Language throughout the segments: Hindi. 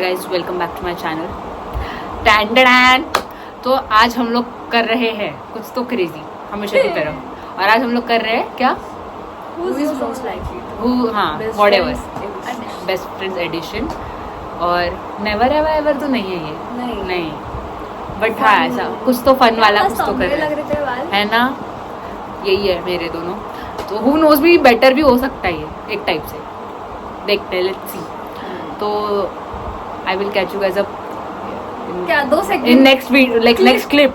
Guys welcome back to my channel. Tandon. तो आज हम लोग कर रहे हैं कुछ तो क्रेजी हमेशा की तरह, और आज हम लोग कर रहे हैं क्या? Whatever, best friends edition. और नेवर एवर तो नहीं है ये, नहीं बट हाँ ऐसा कुछ तो फन वाला कुछ तो कर रहे हैं, है ना? यही है मेरे दोनों। तो हु नोज भी बेटर भी हो सकता है ये एक टाइप से, देखते हैं, लेट्स सी। तो I will catch you guys up क्या 2 second in next video, like next clip।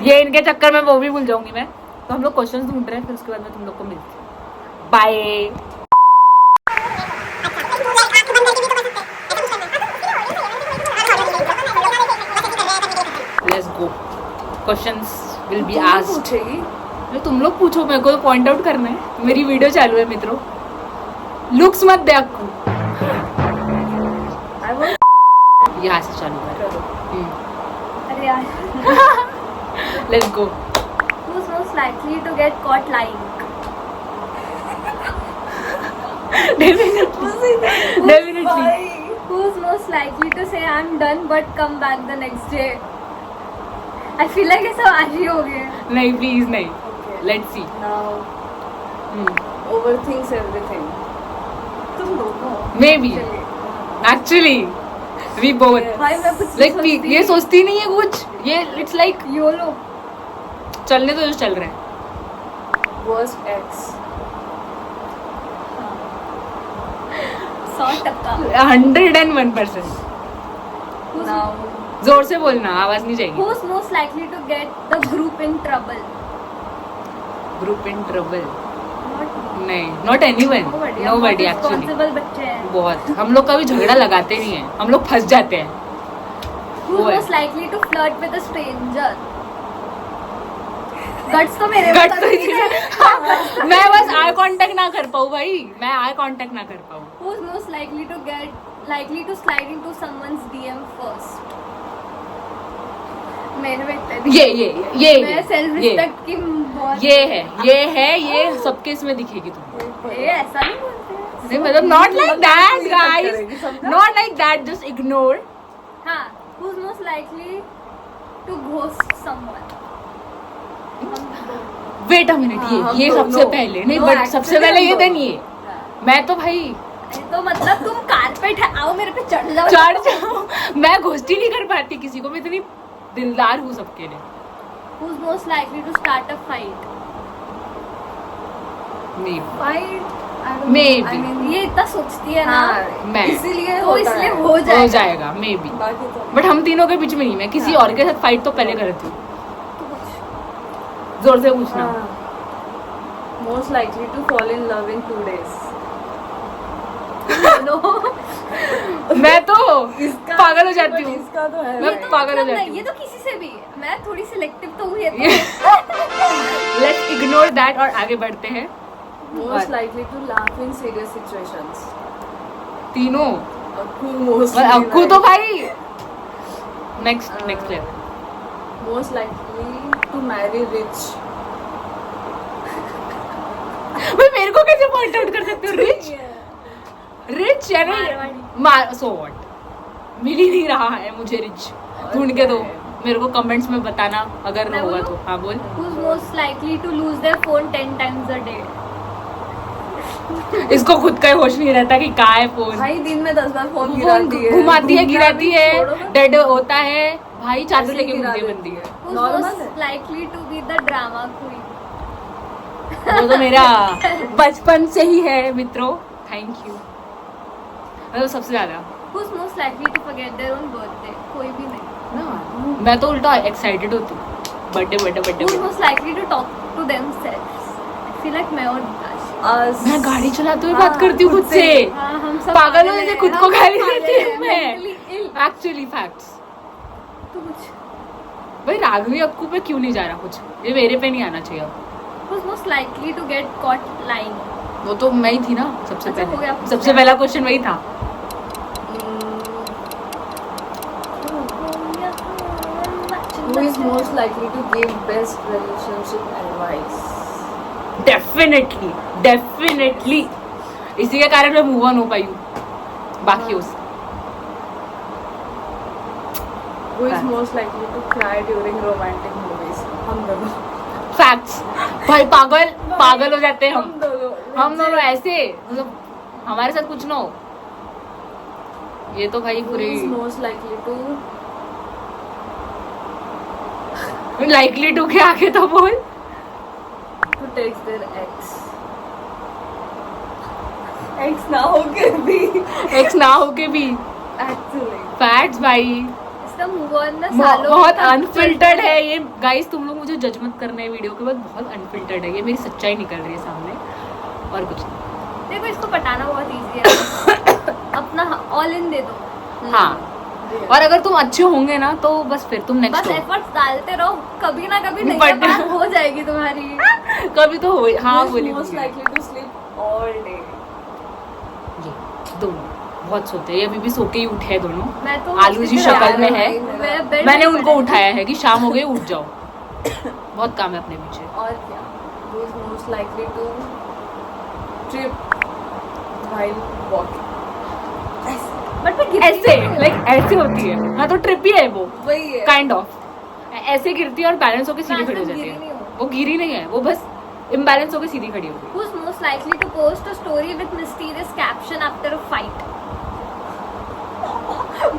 ये इनके चक्कर में वो भी भूल जाऊंगी मैं। तो हम लोग क्वेश्चंस ढूंढ रहे हैं, फिर उसके बाद में तुम लोग को मिलती हूँ। Bye. Let's go. Questions will be asked. पूछेगी? तुम लोग पूछो, मेरे को तो पॉइंट आउट करना है। मेरी वीडियो चालू है मित्रों, लुक्स मत देखो। यहाँ से चालू करो। अरे यार let's go. who's most likely to get caught lying? Definitely. Who's most likely to say I'm done but come back the next day? I feel like ये सब आज ही हो गए। नहीं प्लीज नहीं। Let's see. Now overthinks everything. तुम दोनों। Maybe. Actually, we both. भाई मैं कुछ Like ये सोचती नहीं है कुछ। ये it's like योलो। चलने तो जो चल रहे हैं। Worst ex. 100%। 101%। Now जोर से बोलना, आवाज नहीं जाएगी। Who's most likely to get the group in trouble? Group in trouble. Not नहीं, not anyone, nobody actually. Responsible बच्चे हैं। बहुत, हम लोग कभी झगड़ा लगाते नहीं है, हम लोग फंस जाते हैं। Who's वो है। most likely to flirt with a stranger? Guts तो मेरे Guts पास तो नहीं है। मैं बस आई कांटेक्ट ना कर पाऊँ भाई, मैं आई कांटेक्ट ना कर पाऊँ। Who's most likely to slide into someone's DM first? मेरे बेटे। ये मैं सेल्फ रिस्पेक्ट की बहुत। ये सबके इसमें दिखेगी तुम। ये ऐसा नहीं बोलते हैं। नहीं मतलब not like that guys, not like that, just ignore. हाँ, who's most likely to ghost someone? Wait a minute, ये सबसे पहले नहीं, बट सबसे पहले ये देन ये। मैं तो भाई तो मतलब तुम कारपेट आओ मेरे पे चढ़ जाओ। मैं घोस्टी नहीं कर पाती किसी को, मैं इतनी दिलदार हूँ सबके लिए। Who's most likely to start a fight? Maybe. ये इतना सोचती है ना। मैं इसीलिए तो इसलिए हो जाएगा मे बी। बाकी तो बट हम तीनों के बीच में नहीं, मैं किसी और के साथ फाइट तो पहले करती हूँ। जोर से पूछना। Most likely to fall in love in 2 days. मैं तो पागल हो जाती हूँ। इसका तो है। मैं पागल हो जाती हूँ। ये तो किसी से भी, मैं थोड़ी सिलेक्टिव तो हुई है। लेट्स इग्नोर दैट और आगे बढ़ते हैं। Most likely to laugh in serious situations. तीनों। Akku most. और अक्कू तो भाई next level. Most likely to marry rich. भाई मेरे को कैसे पॉइंट आउट कर सकते हो? रिच यानी सो व्हाट, मिल ही नहीं रहा है मुझे रिच, ढूंढ के दो मेरे को कमेंट्स में बताना अगर मैं होगा बोलूं? तो। हाँ बोल। Who's most likely to lose their phone 10 times a day? इसको खुद का ही होश नहीं रहता कि कहाँ है फोन। भाई दिन में 10 बार फोन फोन गिराती है, घुमाती है, गिराती है, छोड़ो ना। डेड होता है भाई, चादर लेके गिरा घूमती है देती बंदी। है। Who's Normal most है। likely to be the drama queen? वो तो मेरा बचपन से ही है मित्रों, थैंक यू। मतलब सबसे ज्यादा Who's most likely to forget their own birthday? कोई भी नहीं। ना, मैं तो उल्टा एक्साइटेड होती हूँ birthday. Who's most likely to talk to themselves? I feel like मैं और विकास। मैं गाड़ी चलाते हुए बात करती हूँ खुद से। हाँ, हम सब पागल होने से हैं, खुद हम को सब गाली पागल देती हूँ हैं, मैं। mentally ill। Actually facts. तो कुछ। भाई राघवी अक्कू पे क्यों नहीं जा रहा कुछ, ये मेरे पे नहीं आना चाहिए। Who's most likely to get caught lying? वो तो मैं ही थी ना सबसे अच्छा, हो गया, पहले, पूछ सबसे लिया। पहला क्वेश्चन वही था। Who is most likely to give best relationship advice? Definitely इसी के कारण मैं मूव ऑन हो पाई हूँ बाकी उससे। Who is most likely to cry during romantic movies? हम दोनों. फैक्ट्स भाई, पागल हो जाते हैं हम दोनों दोनों ऐसे, मतलब हमारे साथ कुछ ना हो, ये तो भाई Who पूरी is most likely to likely to के आगे तो बोल. text their ex? Ex ना होके भी. एक्स ना होके भी. Actually. फैक्ट्स भाई, इसका मूव ऑन ना सालों बहुत तक अनफिल्टर्ड है ये. गाइस तुम लोग मुझे जज मत करना है वीडियो के बाद, बहुत अनफिल्टर्ड है ये, मेरी सच्चाई निकल रही है सामने और कुछ नहीं. देखो इसको पटाना बहुत इजी है. अपना ऑल इन दे दो, हाँ, और अगर तुम अच्छे होंगे ना तो बस फिर तुम नेक्स्ट बस हो. एफर्ट्स डालते रहो, कभी ना कभी नहीं But- बात हो जाएगी तुम्हारी. कभी तो हो. हाँ Who is बोली most likely to sleep all day? ये दोनों बहुत सोते हैं, ये अभी भी सो के ही उठे हैं दोनों. मैं तो आलू जी शक्ल में है. मैं बेड मैंने में उनको पड़ा- उठाया है कि शाम हो गई, उठ जाओ, बहुत काम है अपने पीछे. और क्या? Who is most likely to trip while walking? But मैं गिरती ऐसे नहीं हूँ. लाइक ऐसे होती है. हाँ तो ट्रिप ही है वो, वही है. Kind of. ऐसे गिरती है और बैलेंस होकर सीधी मैं खड़ी हो तो जाती गिरी है. नहीं हूँ. वो गिरी नहीं है, वो बस इम्बैलेंस होकर सीधी खड़ी हो गई. Who's most likely to post a story with mysterious caption after a fight?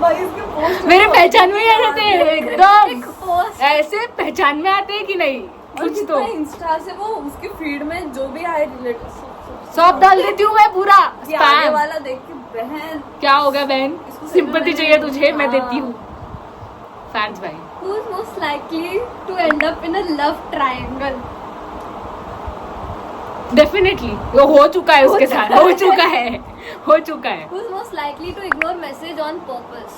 भाई इसके post मेरे पहचान में ही आ जाते हैं एक एकदम. post ऐसे पहचान में आते हैं कि नहीं, और कुछ कितना तो इंस्टा से वो उसके फीड में जो भी आए रिलेटेड सब डाल देती हूँ मैं पूरा ये आगे स्पैम. वाला देख के बहन क्या हो गया बहन, इसको सही सिंपैथी में चाहिए तुझे, मैं हाँ. देती हूँ. फैक्ट्स भाई. Who's most likely to end up in a love triangle? Definitely वो हो चुका है उसके साथ, हो चुका है. Who's most likely to ignore message on purpose?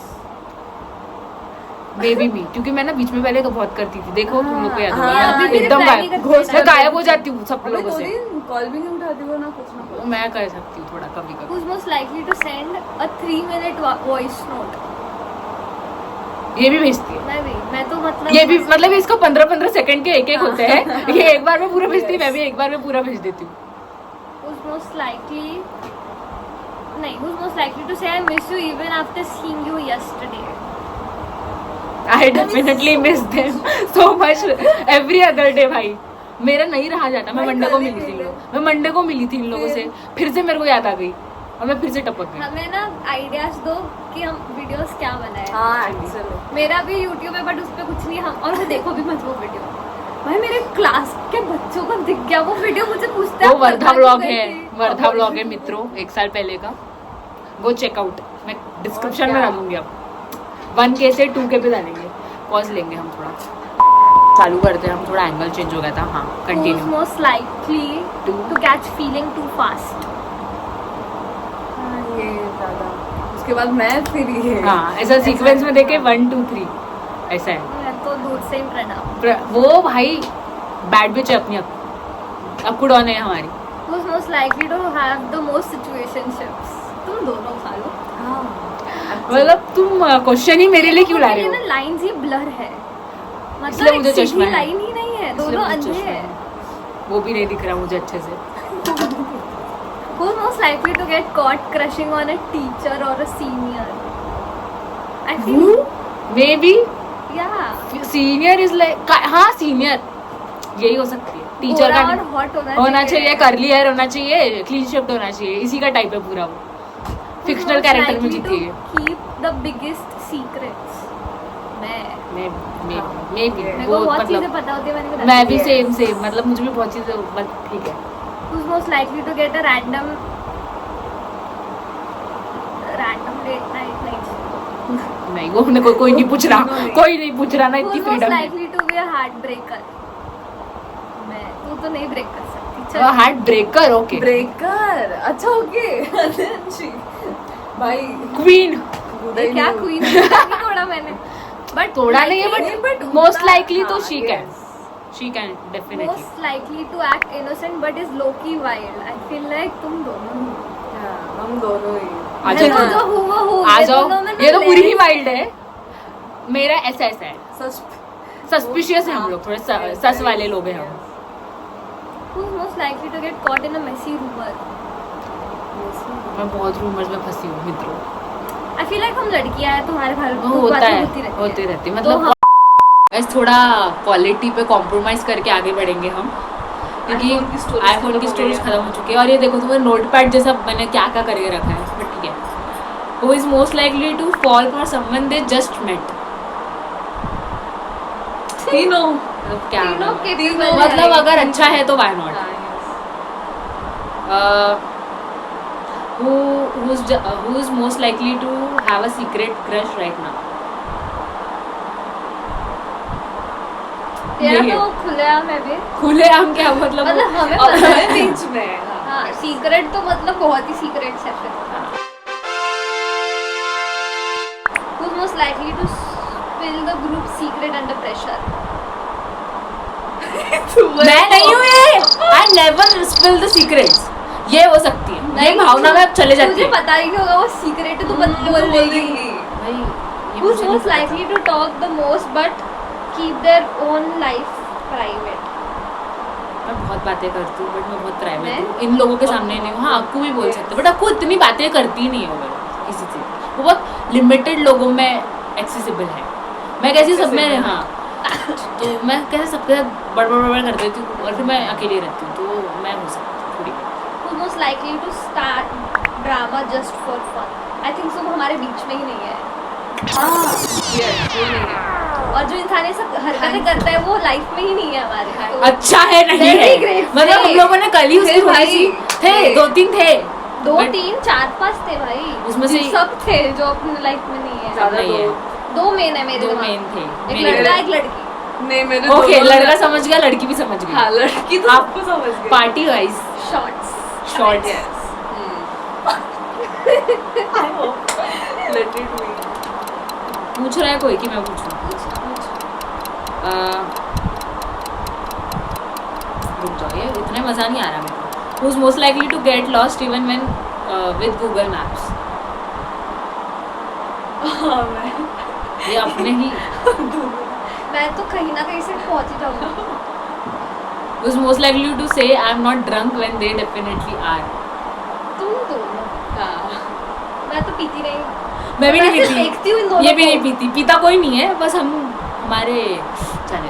Baby me, क्योंकि मैं ना बीच में पहले तो बहुत करती थी, देखो तुम लोग को याद हाँ, होगा हाँ, मैं एकदम reply नहीं करती. गायब, मैं गायब हो जाती हूँ सब अबे लोगों दो से. दिन कॉल भी नहीं उठाती वो ना कुछ ना कुछ. मैं कर सकती हूँ थोड़ा कभी कभी. Who's most likely to send a 3-minute voice note? ये भी भेजती है. मैं तो मतलब ये भी मतलब इसको 15-15 सेकंड के एक होते हैं. ये एक बार में पूरा भेजती है, मैं भी एक बार में पूरा भेज देती हूँ. Who's most likely to say I miss you even after seeing you yesterday? I definitely miss them so much every other day. भाई मेरा नहीं रहा जाता. मैं भाई, मंडे को कभी मिली थी मिले. मैं मंडे को मिली थी इन लोगों से, फिर से मेरे को याद आ गई और मैं फिर से टपक गई. हमें ना आइडियाज दो कि हम वीडियोस क्या बनाए. हाँ एक्चुअली मेरा भी यूट्यूब है बट उस पर कुछ नहीं. हम और देखो भी मत वो वीडियो. भाई मेरे क्लास के बच्चों को दिख गया वो वीडियो, मुझे पूछते वो हैं वर्धा ब्लॉग है, वर्धा ब्लॉग है मित्रों, 1 साल पहले का. वो चेकआउट मैं डिस्क्रिप्शन में क्या? डालूंगी. अब 1K से 2K पे डालेंगे. पॉज लेंगे हम थोड़ा, चालू करते हैं हम. थोड़ा एंगल चेंज हो गया था. हाँ Who's continue. most likely To- to catch feeling too fast? ये दादा उसके बाद मैं फिर ये हाँ ऐसा सीक्वेंस में देखे 1 2 3 ऐसा है. मैं तो दूर से ही प्रणव. वो भाई बैड बिच है अपनी अकुड़ौन है हमारी. Who's most likely to have the most situationships? तुम दोनों खा लो. मतलब तुम क्वेश्चन ही मेरे लिए क्यों ला रहे हो? ना लाइंस ही ब्लर है, इसलिए मुझे एक सीधी चश्मा है. लाइन ही नहीं है, इसलिए दोनों मुझे अंधे चश्मा हैं. है. वो भी नहीं दिख रहा मुझे अच्छे से. Who's most likely to get caught crushing on a teacher or a senior? I feel may be yeah. Senior is like, हाँ सीनियर यही हो सकती है. टीचर गोरा का और hot होना चाहिए, कर्ली हेयर होना चाहिए, क्लीन शेप्ड होना चाहिए, इसी का टाइप है पूरा. वो Who's फिक्शनल most कैरेक्टर में likely जीती to है. keep the biggest secrets? मैं मे बी मेरे वो को बहुत चीजें मतलब पता होती है, मैंने बता मैं भी दी. सेम मतलब मुझे भी बहुत चीजें बट ठीक है. Who's most likely to get a random late night night? नहीं वो उन्हें कोई नहीं पूछ रहा, कोई नहीं पूछ रहा ना, इतनी Who's most फ्रीडम है. likely to be a heartbreaker? मैं. तू तो नहीं ब्रेक कर सकती. चल. Heart breaker. Okay breaker. अच्छा ओके भाई क्वीन. ये क्या क्वीन तोड़ा मैंने. बट तोड़ा नहीं है बट मोस्ट लाइकली तो she can, yes. She can definitely. most likely to act innocent but is low key wild. I feel like तुम दोनों. हाँ, हम दोनों ही आ ये जाओ. तो हुआ हो. आ ये जाओ, दोनों में ना ये तो पूरी ही lens- वाइल्ड है. मेरा ऐसा ऐसा है, सच सस्पिशियस है हम लोग, थोड़े सस वाले लोग हैं हम. Who's most likely to get caught in a messy rumor? मैं बहुत रूमर्स में फंसी हूँ मित्रों. I feel like हम लड़कियां हैं, तुम्हारे घर वो होता बातें है, होती रहती होती है। रहती है। तो मतलब हाँ, बस थोड़ा क्वालिटी पे कॉम्प्रोमाइज करके आगे बढ़ेंगे हम, क्योंकि iPhone की storage आईफोन की खत्म हो स्टोरेज गई है। खत्म हो चुकी है। और ये देखो तुम्हें नोटपैड जैसा मैंने क्या क्या करके रखा है, बट ठीक है। Who is most likely to fall for someone they just met? तीनों। मतलब क्या तीनों मतलब? के तीनों मतलब अगर अच्छा है तो why not? who is most likely to have a secret crush right now? तेरा ये तो खुलेआम है बे। खुलेआम क्या मतलब? मतलब हमें अब पता है है। बीच में। हाँ, सीक्रेट तो मतलब बहुत ही सीक्रेट है फिर। Who's most likely to spill the group secret under pressure? मैं नहीं हूँ ये। I never spill the secrets. ये हो सकती है, ये भावना में अब चले जाती मुझे है। पता ही नहीं होगा वो सीक्रेट है तो बोल देगी। भाई ये Who's मुझे नहीं most पता likely था। to talk the most but keep their own life private? मैं बहुत बातें करती हूँ, बट मैं बहुत प्राइवेट मैं? हूँ। इन लोगों के सामने नहीं हूँ। हाँ, आपको भी बोल सकते हो, बट आपको इतनी बातें करती नहीं है वो किसी से। वो बहुत लिमिटेड लोगों में एक्सेसिबल है। मैं कैसी सब में, हाँ, तो मैं कैसे सबके साथ बड़बड़ कर देती हूँ और फिर मैं अकेली रहती हूँ, तो मैं हो सकती हूँ थोड़ी। Who's most likely to start drama just for fun? I think so हमारे बीच में ही नहीं है। और जो इंसान ये सब हरकतें करता है वो लाइफ में ही नहीं है हमारे। तो अच्छा है नहीं Very है, great, मतलब हम great. लोगों ने कल ही उसकी थे थोड़ी भाई, सी थे, थे। 2-3 थे, दो But- तीन चार पांच थे भाई, उसमें से सब थे जो अपनी लाइफ में नहीं है। ज्यादा नहीं है। दो मेन है मेरे दो दिमाग मेन में। थे एक मेरे। लड़का एक लड़की। नहीं मेरे ओके, दोनों- लड़का समझ गया, लड़की भी समझ गई। हाँ लड़की तो आप आपको समझ गई। Party wise shorts. Shorts. Yes. I hope. Let it be. पूछ रहा है कोई कि मैं पूछूं? रुक जाओ, ये इतना मजा नहीं आ रहा मेरे को। Who's most likely to get lost even when with Google Maps? हाँ मैं ये अपने ही। मैं तो कहीं ना कहीं से पहुंच ही जाऊंगी। Who's most likely to say I'm not drunk when they definitely are? तुम दोनों। हाँ मैं तो पीती नहीं। मैं भी मैं नहीं सिर्फ पीती। देखती हूँ इन दोनों ये भी को। नहीं पीती, पीता कोई नहीं है, बस हम हमारे चले।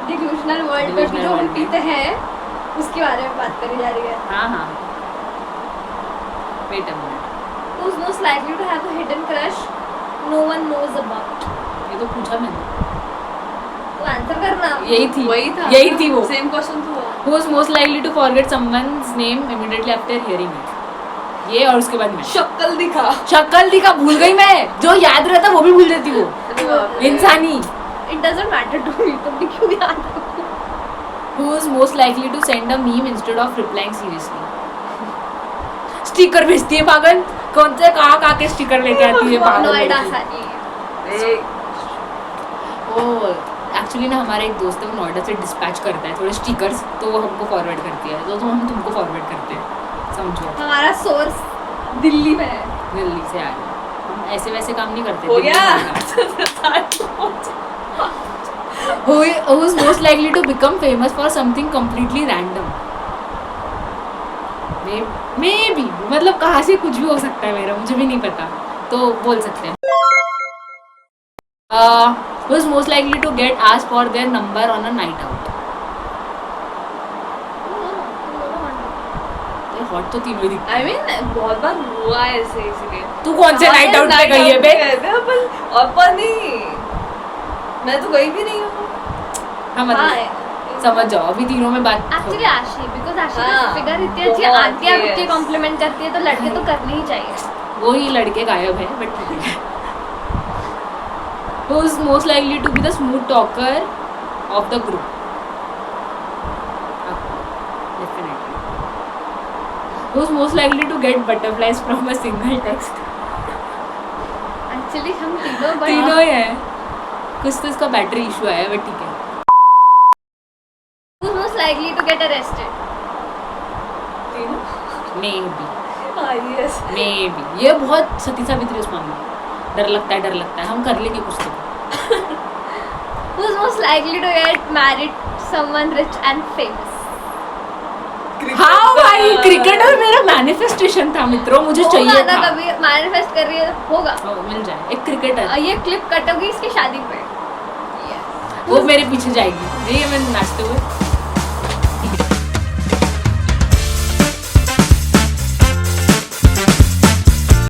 डिल्यूशनल वर्ल्ड में Delusional जो हम world में। पीते हैं उसके बारे में बात करी जा रही है। हाँ हाँ, wait a minute, Who's most likely to have a hidden crush no one knows about? ये तो पूछा मैंने। तो आंसर करना। यही थी, वही था। यही थी वो। सेम क्वेश्चन तो हुआ। Who's most likely to forget someone's name immediately after hearing it? ये और उसके बाद मैं। शक्ल दिखा। शक्ल दिखा भूल गई मैं, जो याद रहता वो भी भूल जाती वो। इंसानी। It doesn't matter to me, तुम भी क्यों याद रखो? Who's most likely to send a meme instead of replying seriously? Sticker भेजती है पागल, कौन से कहाँ के स्टिकर लेके आती है पागल। नोएडा लड़की। सानी। ओ एक्चुअली ना हमारा एक दोस्त है, वो नोएडा से डिस्पैच करता है थोड़े स्टिकर्स, तो वो हमको फॉरवर्ड करती है, तो हम तुमको फॉरवर्ड करते हैं, समझो। हमारा सोर्स दिल्ली में है। दिल्ली से आ रही हम ऐसे वैसे काम नहीं करते। हो दिल्ली गया। से आ रही। Who is most likely to become famous for something completely random? Maybe मतलब कहाँ से कुछ भी हो सकता है मेरा, मुझे भी नहीं पता, तो बोल सकते हैं। Who is most likely to get asked for their number on a night out? ये हॉट तो तीनों ही दिखते I mean बहुत बार हुआ है ऐसे इसलिए। तू कौन से नाइट आउट पे गई है बे? अपन ही। मैं तो गई भी नहीं हूँ। हाँ मतलब समझ जाओ, अभी तीनों में बात एक्चुअली आशी, बिकॉज आशी हाँ, की फिगर इतनी अच्छी बहुत, आती है, yes. रुक के कॉम्प्लीमेंट करती है, तो लड़के तो करने ही चाहिए। वो ही लड़के गायब है, बट ठीक है। Who is most likely to be the smooth talker of the group? Definitely. Who is most likely to get butterflies from a single text? Actually हम तीनों तीनों ही है, कुछ तो इसका बैटरी इशू है, बट ठीक है। Who's most likely to get arrested? तीनों। Maybe, हाँ yes. maybe. ये बहुत सती सावित्री उस मामले में। डर लगता है, हम कर लेंगे कुछ तो। Who's most likely to get married someone rich and famous? हाँ भाई, क्रिकेटर मेरा मैनिफेस्टेशन था मित्रों, मुझे चाहिए होगा ना था। कभी मैनिफेस्ट कर रही है होगा। मिल जाए एक क्रिकेटर, ये क्लिप कट होगी इसकी शादी पे। वो मेरे पीछे जाएगी, ये मैं नाचते हुए